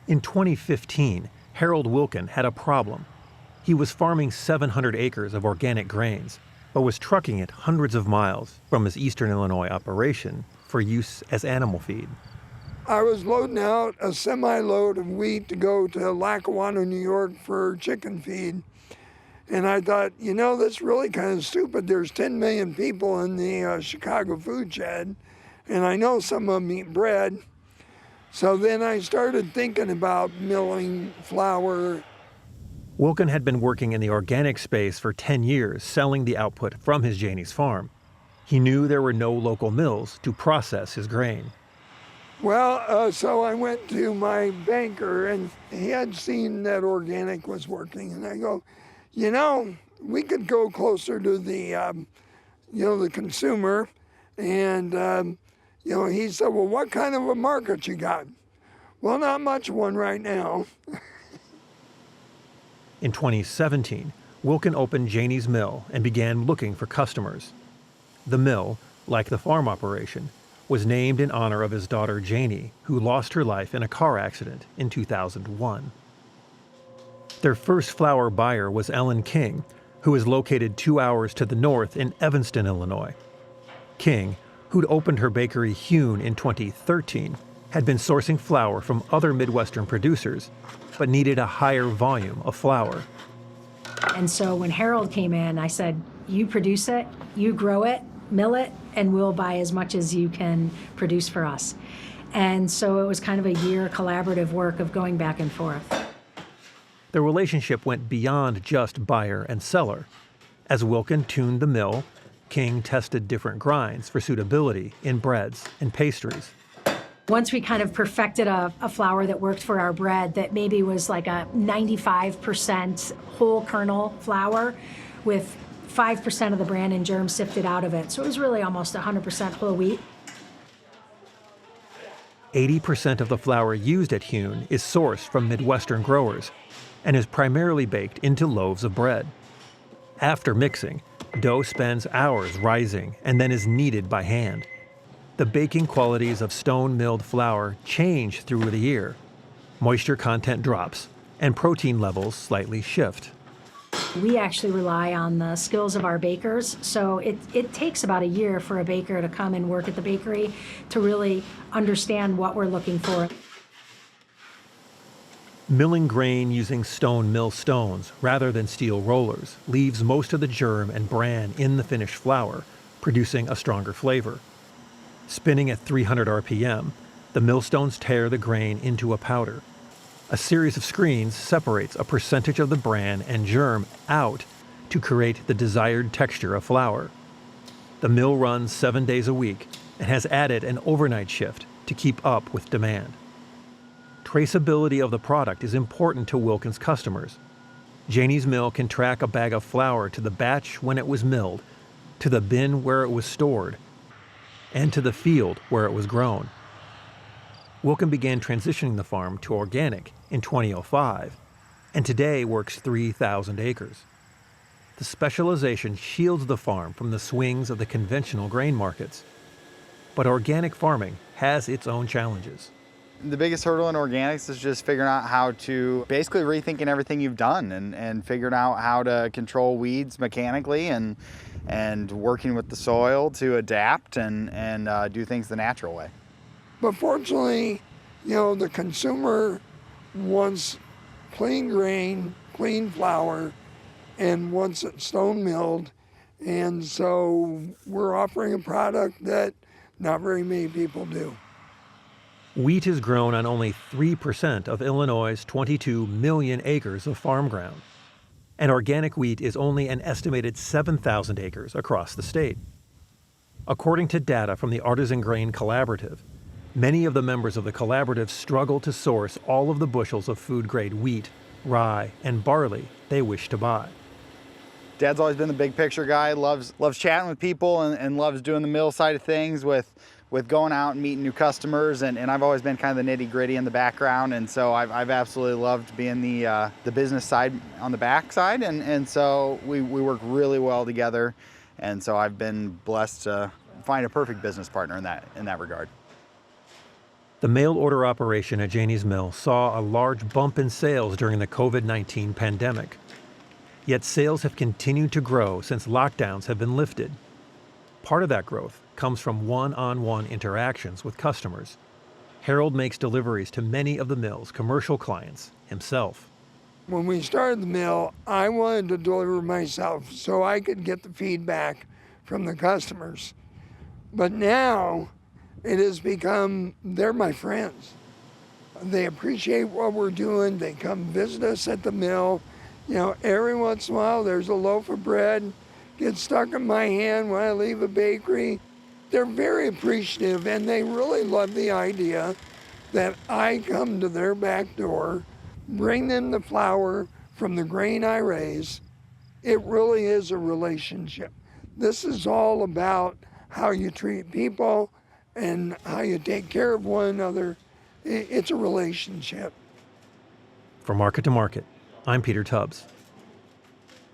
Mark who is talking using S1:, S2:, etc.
S1: In 2015, Harold Wilken had a problem. He was farming 700 acres of organic grains, but was trucking it hundreds of miles from his Eastern Illinois operation for use as animal feed.
S2: I was loading out a semi-load of wheat to go to Lackawanna, New York for chicken feed. And I thought, that's really kind of stupid. There's 10 million people in the Chicago food shed, and I know some of them eat bread. So then I started thinking about milling flour.
S1: Wilken had been working in the organic space for 10 years, selling the output from his Janies farm. He knew there were no local mills to process his grain.
S2: Well, so I went to my banker, and he had seen that organic was working. And I go, we could go closer to the, the consumer. And, he said, well, what kind of a market you got? Well, not much one right now.
S1: In 2017, Wilken opened Janies Mill and began looking for customers. The mill, like the farm operation, was named in honor of his daughter Janie, who lost her life in a car accident in 2001. Their first flour buyer was Ellen King, who is located 2 hours to the north in Evanston, Illinois. King, who'd opened her bakery Hune in 2013, had been sourcing flour from other Midwestern producers, but needed a higher volume of flour.
S3: And so when Harold came in, I said, you produce it, you grow it, mill it, and we'll buy as much as you can produce for us. And so it was kind of a year collaborative work of going back and forth.
S1: The relationship went beyond just buyer and seller. As Wilken tuned the mill, King tested different grinds for suitability in breads and pastries.
S3: Once we kind of perfected a flour that worked for our bread that maybe was like a 95% whole kernel flour with 5% of the bran and germ sifted out of it. So it was really almost 100% whole wheat.
S1: 80% of the flour used at Hune is sourced from Midwestern growers and is primarily baked into loaves of bread. After mixing, dough spends hours rising and then is kneaded by hand. The baking qualities of stone-milled flour change through the year. Moisture content drops, and protein levels slightly shift.
S3: We actually rely on the skills of our bakers, so it takes about a year for a baker to come and work at the bakery to really understand what we're looking for.
S1: Milling grain using stone mill stones rather than steel rollers leaves most of the germ and bran in the finished flour, producing a stronger flavor. Spinning at 300 RPM, the millstones tear the grain into a powder. A series of screens separates a percentage of the bran and germ out to create the desired texture of flour. The mill runs 7 days a week and has added an overnight shift to keep up with demand. Traceability of the product is important to Wilken's customers. Janies Mill can track a bag of flour to the batch when it was milled, to the bin where it was stored, and to the field where it was grown. Wilken began transitioning the farm to organic in 2005, and today works 3,000 acres. The specialization shields the farm from the swings of the conventional grain markets. But organic farming has its own challenges.
S4: The biggest hurdle in organics is just figuring out how to basically rethinking everything you've done and figuring out how to control weeds mechanically and working with the soil to adapt and do things the natural way.
S2: But fortunately, the consumer wants clean grain, clean flour, and wants it stone milled. And so we're offering a product that not very many people do.
S1: Wheat is grown on only 3% of Illinois' 22 million acres of farm ground. And organic wheat is only an estimated 7,000 acres across the state. According to data from the Artisan Grain Collaborative, many of the members of the collaborative struggle to source all of the bushels of food-grade wheat, rye, and barley they wish to buy.
S4: Dad's always been the big picture guy, loves chatting with people and loves doing the mill side of things with going out and meeting new customers, and I've always been kind of the nitty-gritty in the background, and so I've absolutely loved being the business side on the back side, and so we work really well together, and so I've been blessed to find a perfect business partner in that regard.
S1: The mail-order operation at Janies Mill saw a large bump in sales during the COVID-19 pandemic. Yet sales have continued to grow since lockdowns have been lifted. Part of that growth comes from one-on-one interactions with customers. Harold makes deliveries to many of the mill's commercial clients himself.
S2: When we started the mill, I wanted to deliver myself so I could get the feedback from the customers. But now it has become, they're my friends. They appreciate what we're doing. They come visit us at the mill. You know, every once in a while there's a loaf of bread gets stuck in my hand when I leave a bakery. They're very appreciative, and they really love the idea that I come to their back door, bring them the flour from the grain I raise. It really is a relationship. This is all about how you treat people and how you take care of one another. It's a relationship.
S1: From Market to Market, I'm Peter Tubbs.